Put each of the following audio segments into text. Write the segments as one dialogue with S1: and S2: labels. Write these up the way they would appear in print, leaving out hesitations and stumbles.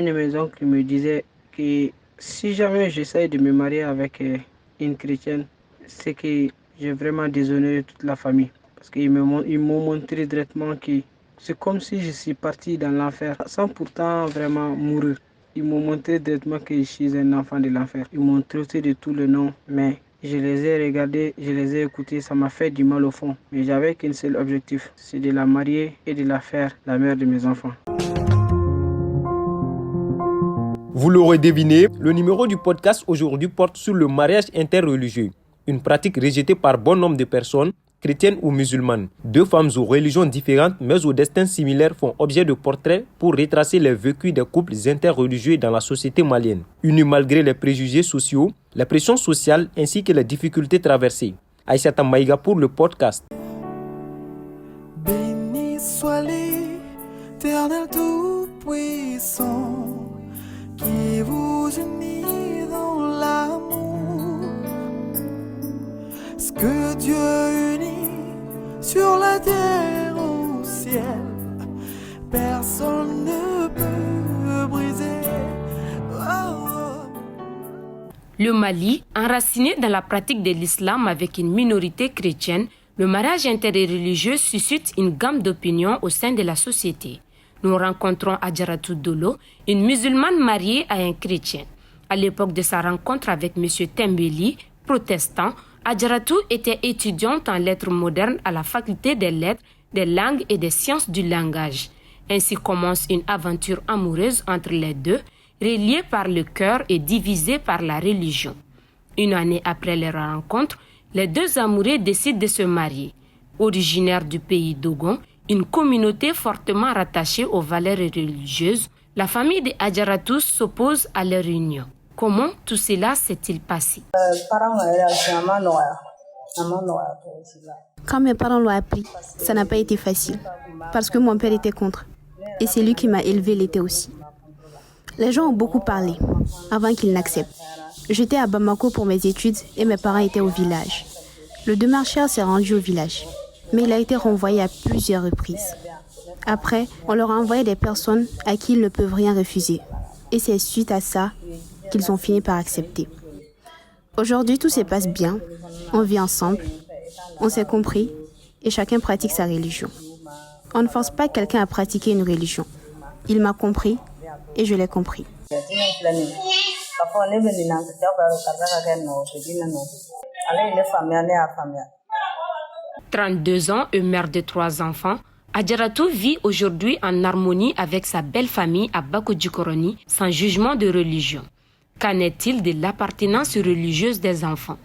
S1: de mes oncles qui me disait que si jamais j'essaye de me marier avec une chrétienne, c'est que j'ai vraiment déshonoré toute la famille. Parce ils m'ont montré directement que c'est comme si je suis parti dans l'enfer sans pourtant vraiment mourir. Ils m'ont montré directement que je suis un enfant de l'enfer. Ils m'ont traité de tous les noms, mais je les ai regardés, je les ai écoutés, ça m'a fait du mal au fond. Mais j'avais qu'un seul objectif, c'est de la marier et de la faire la mère de mes enfants.
S2: Vous l'aurez deviné, le numéro du podcast aujourd'hui porte sur le mariage interreligieux, une pratique rejetée par bon nombre de personnes, chrétiennes ou musulmanes. Deux femmes aux religions différentes mais aux destins similaires font objet de portraits pour retracer les vécus des couples interreligieux dans la société malienne. Unis malgré les préjugés sociaux, la pression sociale ainsi que les difficultés traversées. Aïssata Maïga pour le podcast.
S3: Béni soit l'Éternel Tout-Puissant qui vous unit dans l'amour. Ce que Dieu unit sur la terre au ciel, personne ne peut briser.
S4: Le Mali, enraciné dans la pratique de l'islam avec une minorité chrétienne, le mariage interreligieux suscite une gamme d'opinions au sein de la société. Nous rencontrons Adjaratou Dolo, une musulmane mariée à un chrétien. À l'époque de sa rencontre avec M. Tembeli, protestant, Adjaratou était étudiante en lettres modernes à la faculté des lettres, des langues et des sciences du langage. Ainsi commence une aventure amoureuse entre les deux, reliée par le cœur et divisée par la religion. Une année après leur rencontre, les deux amoureux décident de se marier. Originaire du pays d'Ogon, une communauté fortement rattachée aux valeurs religieuses, la famille de Adjaratou s'oppose à leur union. Comment tout cela s'est-il passé?
S5: Quand mes parents l'ont appris, ça n'a pas été facile, parce que mon père était contre. Et c'est lui qui m'a élevé l'été aussi. Les gens ont beaucoup parlé, avant qu'ils n'acceptent. J'étais à Bamako pour mes études et mes parents étaient au village. Le démarcheur s'est rendu au village, mais il a été renvoyé à plusieurs reprises. Après, on leur a envoyé des personnes à qui ils ne peuvent rien refuser. Et c'est suite à ça qu'ils ont fini par accepter. Aujourd'hui, tout se passe bien. On vit ensemble, on s'est compris et chacun pratique sa religion. On ne force pas quelqu'un à pratiquer une religion. Il m'a compris et je l'ai compris.
S4: 32 ans et mère de 3 enfants, Adjaratou vit aujourd'hui en harmonie avec sa belle famille à Bako-Djikoroni sans jugement de religion. Qu'en est-il de l'appartenance religieuse des enfants?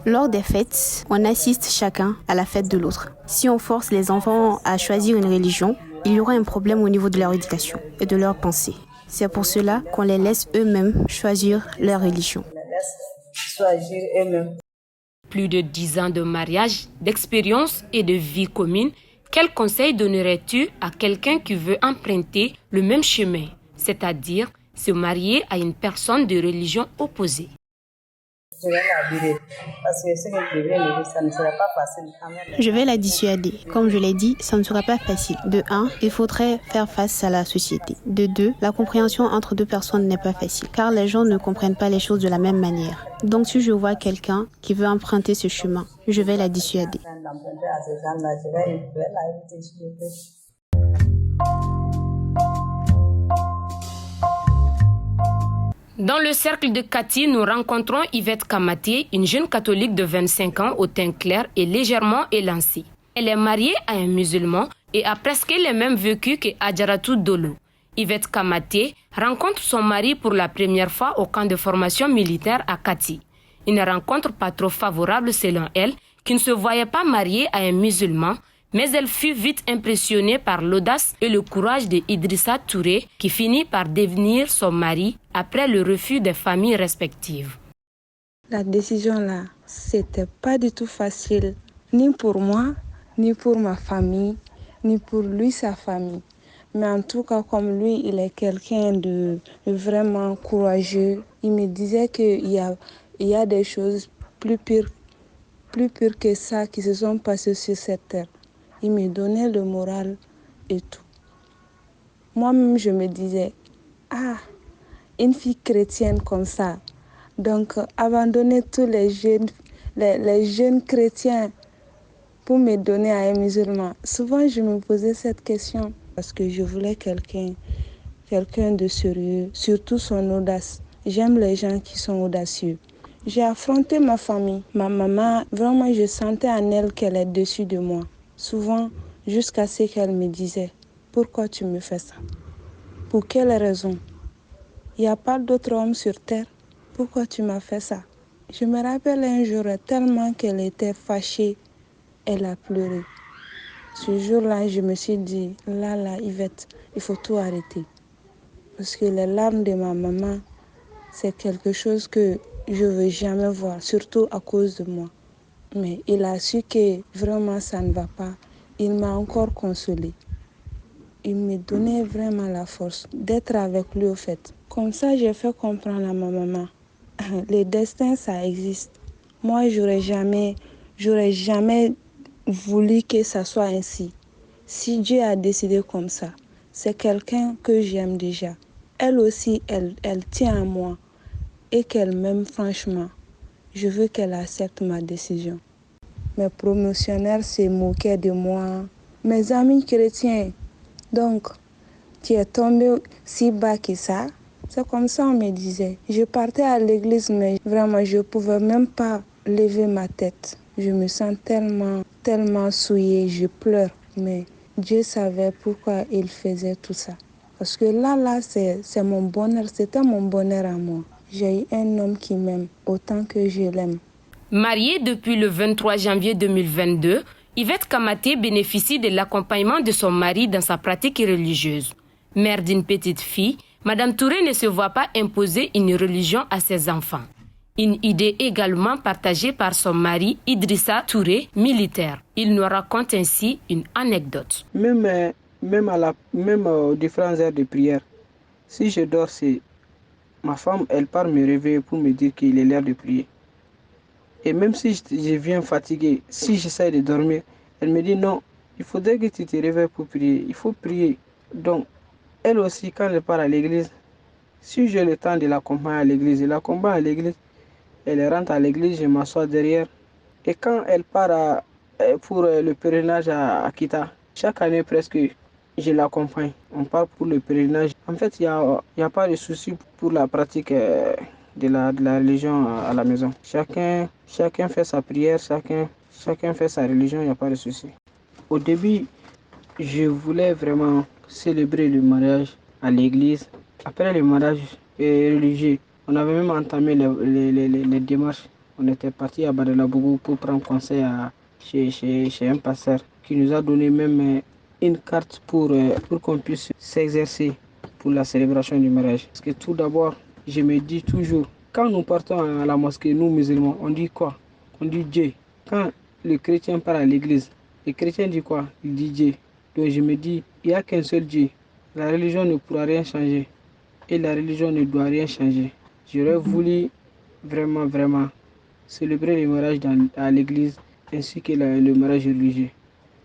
S5: Lors des fêtes, on assiste chacun à la fête de l'autre. Si on force les enfants à choisir une religion, il y aura un problème au niveau de leur éducation et de leur pensée. C'est pour cela qu'on les laisse eux-mêmes choisir leur religion.
S4: Plus de 10 ans de mariage, d'expérience et de vie commune, quel conseil donnerais-tu à quelqu'un qui veut emprunter le même chemin, c'est-à-dire se marier à une personne de religion opposée?
S5: Je vais la dissuader. Comme je l'ai dit, ça ne sera pas facile. De 1, il faudrait faire face à la société. De 2, la compréhension entre deux personnes n'est pas facile, car les gens ne comprennent pas les choses de la même manière. Donc si je vois quelqu'un qui veut emprunter ce chemin, je vais la dissuader.
S4: Dans le cercle de Kati, nous rencontrons Yvette Kamaté, une jeune catholique de 25 ans au teint clair et légèrement élancée. Elle est mariée à un musulman et a presque les mêmes vécus que Adjaratou Dolo. Yvette Kamaté rencontre son mari pour la première fois au camp de formation militaire à Kati. Une rencontre pas trop favorable selon elle, qui ne se voyait pas mariée à un musulman, mais elle fut vite impressionnée par l'audace et le courage de Idrissa Touré, qui finit par devenir son mari après le refus des familles respectives.
S6: La décision là, c'était pas du tout facile, ni pour moi, ni pour ma famille, ni pour lui, sa famille. Mais en tout cas, comme lui, il est quelqu'un de vraiment courageux. Il me disait qu'il y a des choses plus pires que ça qui se sont passées sur cette terre. Il me donnait le moral et tout. moi-même, je me disais, ah, une fille chrétienne comme ça, donc abandonner tous les jeunes chrétiens pour me donner à un musulman. Souvent, je me posais cette question parce que je voulais quelqu'un de sérieux, surtout son audace. J'aime les gens qui sont audacieux. J'ai affronté ma famille. Ma maman, vraiment, je sentais en elle qu'elle est dessus de moi. Souvent, jusqu'à ce qu'elle me disait, pourquoi tu me fais ça? Pour quelle raison? Il n'y a pas d'autre homme sur terre. Pourquoi tu m'as fait ça? Je me rappelle un jour tellement qu'elle était fâchée, elle a pleuré. Ce jour-là, je me suis dit, là, Yvette, il faut tout arrêter. Parce que les larmes de ma maman, c'est quelque chose que je ne veux jamais voir, surtout à cause de moi. Mais il a su que vraiment ça ne va pas. Il m'a encore consolée. Il me donnait vraiment la force d'être avec lui au fait. Comme ça, j'ai fait comprendre à ma maman. Le destin, ça existe. Moi, j'aurais jamais voulu que ça soit ainsi. Si Dieu a décidé comme ça, c'est quelqu'un que j'aime déjà. Elle aussi, elle tient à moi et qu'elle m'aime franchement. Je veux qu'elle accepte ma décision. Mes promotionnaires se moquaient de moi. Mes amis chrétiens, donc, tu es tombé si bas que ça. C'est comme ça on me disait. Je partais à l'église, mais vraiment, je ne pouvais même pas lever ma tête. Je me sens tellement souillée, je pleure. Mais Dieu savait pourquoi il faisait tout ça. Parce que là, c'est mon bonheur, c'était mon bonheur à moi. J'ai eu un homme qui m'aime autant que je l'aime.
S4: Mariée depuis le 23 janvier 2022, Yvette Kamaté bénéficie de l'accompagnement de son mari dans sa pratique religieuse. Mère d'une petite fille, Madame Touré ne se voit pas imposer une religion à ses enfants. Une idée également partagée par son mari Idrissa Touré, militaire. Il nous raconte ainsi une anecdote.
S1: Même aux différentes heures de prière, si je dors, ma femme, elle part me réveiller pour me dire qu'il est l'heure de prier. Et même si je viens fatigué, si j'essaie de dormir, elle me dit non, il faudrait que tu te réveilles pour prier. Il faut prier. Donc, elle aussi, quand elle part à l'église, si j'ai le temps de l'accompagner à l'église, je l'accompagne à l'église. Elle rentre à l'église, je m'assois derrière. Et quand elle part pour le pèlerinage à Kita, chaque année presque, je l'accompagne. On part pour le pèlerinage. En fait, il y a pas de souci pour la pratique de la religion à la maison. Chacun fait sa prière, chacun fait sa religion, il n'y a pas de souci. Au début, je voulais vraiment célébrer le mariage à l'église. Après le mariage religieux, on avait même entamé les démarches. On était parti à Badalabougou pour prendre conseil chez un pasteur qui nous a donné même une carte pour qu'on puisse s'exercer pour la célébration du mariage. Parce que tout d'abord, je me dis toujours, quand nous partons à la mosquée, nous musulmans, on dit quoi? On dit Dieu. Quand le chrétien part à l'église, le chrétien dit quoi? Il dit Dieu. Donc je me dis, il n'y a qu'un seul Dieu. La religion ne pourra rien changer. Et la religion ne doit rien changer. J'aurais voulu vraiment célébrer le mariage à l'église ainsi que le mariage religieux.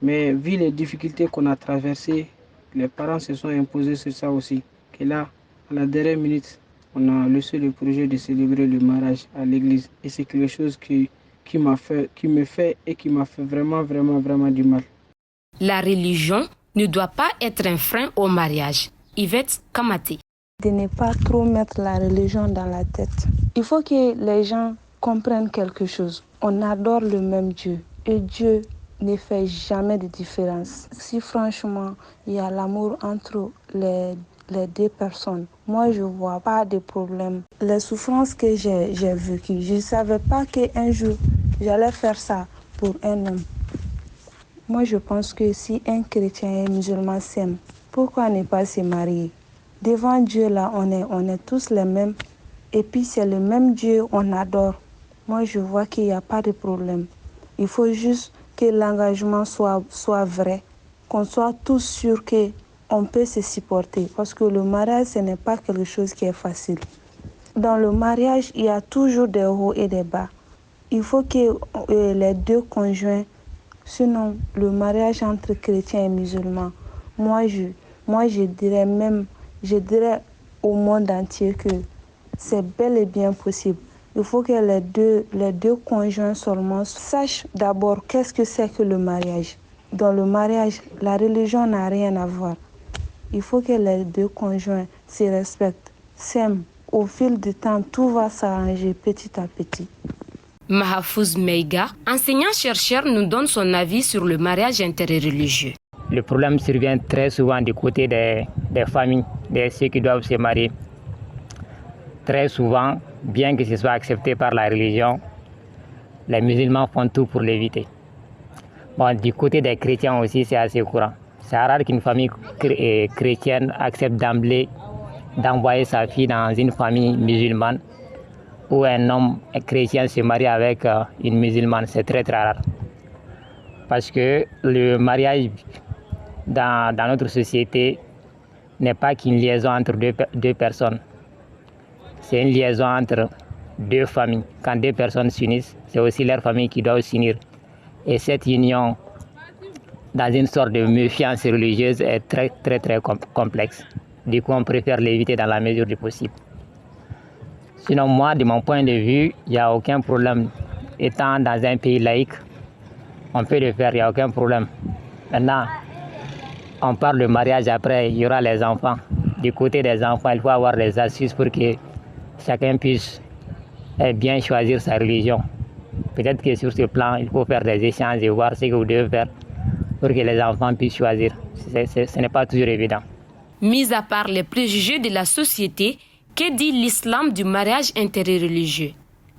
S1: Mais vu les difficultés qu'on a traversées, les parents se sont imposés sur ça aussi. Que là, à la dernière minute, on a laissé le projet de célébrer le mariage à l'église. Et c'est quelque chose qui me fait vraiment du mal.
S4: La religion ne doit pas être un frein au mariage. Yvette Kamaté.
S6: De ne pas trop mettre la religion dans la tête. Il faut que les gens comprennent quelque chose. On adore le même Dieu. Et Dieu ne fait jamais de différence. Si franchement, il y a l'amour entre les deux personnes, moi, je ne vois pas de problème. Les souffrances que j'ai vécues, je ne savais pas qu'un jour, j'allais faire ça pour un homme. Moi, je pense que si un chrétien et un musulman s'aiment, pourquoi ne pas se marier? Devant Dieu, là, on est tous les mêmes. Et puis, c'est le même Dieu, on adore. Moi, je vois qu'il n'y a pas de problème. Il faut juste que l'engagement soit vrai, qu'on soit tous sûrs qu'on peut se supporter. Parce que le mariage, ce n'est pas quelque chose qui est facile. Dans le mariage, il y a toujours des hauts et des bas. Il faut que les deux conjoints, sinon le mariage entre chrétiens et musulmans, moi, Moi, je dirais au monde entier que c'est bel et bien possible. Il faut que les deux conjoints seulement sachent d'abord qu'est-ce que c'est que le mariage. Dans le mariage, la religion n'a rien à voir. Il faut que les deux conjoints se respectent, s'aiment. Au fil du temps, tout va s'arranger petit à petit.
S4: Mahfouz Meiga, enseignant-chercheur, nous donne son avis sur le mariage interreligieux.
S7: Le problème survient très souvent du côté des familles, de ceux qui doivent se marier. Très souvent, bien que ce soit accepté par la religion, les musulmans font tout pour l'éviter. Bon, du côté des chrétiens aussi, c'est assez courant. C'est rare qu'une famille chrétienne accepte d'emblée d'envoyer sa fille dans une famille musulmane où un homme chrétien se marie avec une musulmane. C'est très très rare. Parce que le mariage dans notre société n'est pas qu'une liaison entre deux personnes. C'est une liaison entre deux familles. Quand deux personnes s'unissent, c'est aussi leur famille qui doit s'unir. Et cette union, dans une sorte de méfiance religieuse, est très très très complexe. Du coup, on préfère l'éviter dans la mesure du possible. Sinon, moi, de mon point de vue, il n'y a aucun problème. Étant dans un pays laïque, on peut le faire, il n'y a aucun problème. Maintenant, on parle de mariage, après, il y aura les enfants. Du côté des enfants, il faut avoir des astuces pour que chacun puisse bien choisir sa religion. Peut-être que sur ce plan, il faut faire des échanges et voir ce que vous devez faire pour que les enfants puissent choisir. Ce n'est pas toujours évident.
S4: Mis à part les préjugés de la société, que dit l'islam du mariage interreligieux?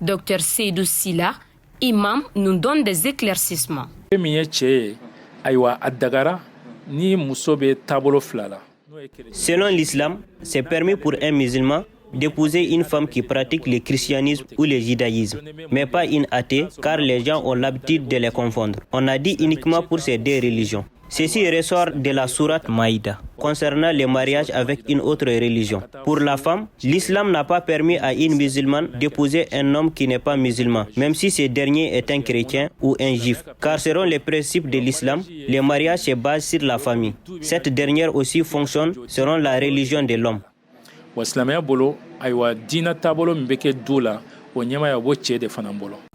S4: Dr Seydou Silla, imam, nous donne des éclaircissements.
S8: Selon l'islam, c'est permis pour un musulman d'épouser une femme qui pratique le christianisme ou le judaïsme, mais pas une athée, car les gens ont l'habitude de les confondre. On a dit uniquement pour ces deux religions. Ceci ressort de la sourate Maïda, concernant le mariage avec une autre religion. Pour la femme, l'islam n'a pas permis à une musulmane d'épouser un homme qui n'est pas musulman, même si ce dernier est un chrétien ou un juif. Car selon les principes de l'islam, le mariage se base sur la famille. Cette dernière aussi fonctionne selon la religion de l'homme.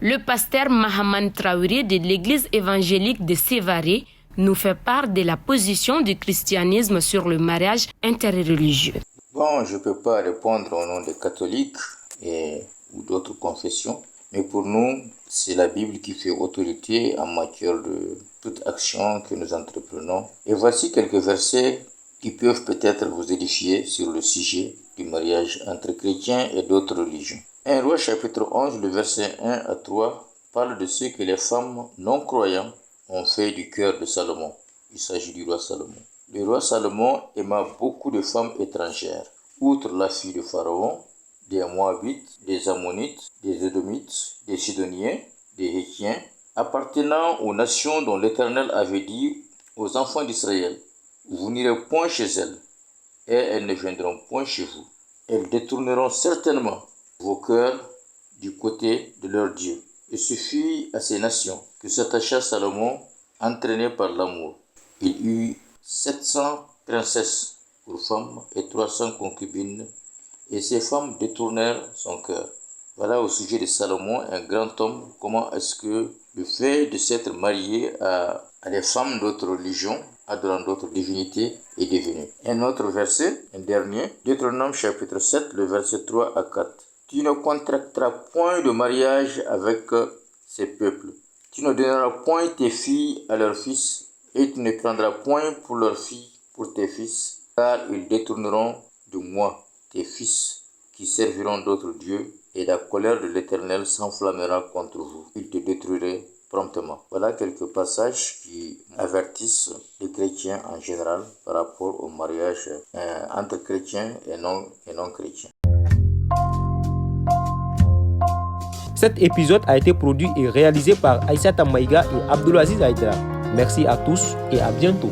S4: Le pasteur Mahaman Traoré de l'église évangélique de Sévaré nous fait part de la position du christianisme sur le mariage interreligieux.
S9: Bon, je ne peux pas répondre au nom des catholiques ou d'autres confessions, mais pour nous, c'est la Bible qui fait autorité en matière de toute action que nous entreprenons. Et voici quelques versets qui peuvent peut-être vous édifier sur le sujet du mariage entre chrétiens et d'autres religions. 1 Roi chapitre 11, le verset 1 à 3 parle de ce que les femmes non-croyantes ont fait du cœur de Salomon. Il s'agit du roi Salomon. Le roi Salomon aima beaucoup de femmes étrangères. Outre la fille de Pharaon, des Moabites, des Ammonites, des Édomites, des Sidoniens, des Hétiens, appartenant aux nations dont l'Éternel avait dit aux enfants d'Israël, vous n'irez point chez elles, et elles ne viendront point chez vous. Elles détourneront certainement vos cœurs du côté de leur Dieu. Et ce fut à ces nations que s'attacha Salomon, entraîné par l'amour. Il eut 700 princesses pour femmes et 300 concubines, et ces femmes détournèrent son cœur. Voilà au sujet de Salomon, un grand homme, comment est-ce que le fait de s'être marié à des femmes d'autres religions, adorant d'autres divinités, est devenu. Un autre verset, un dernier, Deutéronome chapitre 7, le verset 3 à 4. Tu ne contracteras point de mariage avec ces peuples. Tu ne donneras point tes filles à leurs fils, et tu ne prendras point pour leurs filles pour tes fils, car ils détourneront de moi tes fils, qui serviront d'autres dieux, et la colère de l'Éternel s'enflammera contre vous. Il te détruirait promptement. Voilà quelques passages qui avertissent les chrétiens en général par rapport au mariage entre chrétiens et non chrétiens.
S2: Cet épisode a été produit et réalisé par Aïssata Maïga et Abdulaziz Aïdra. Merci à tous et à bientôt.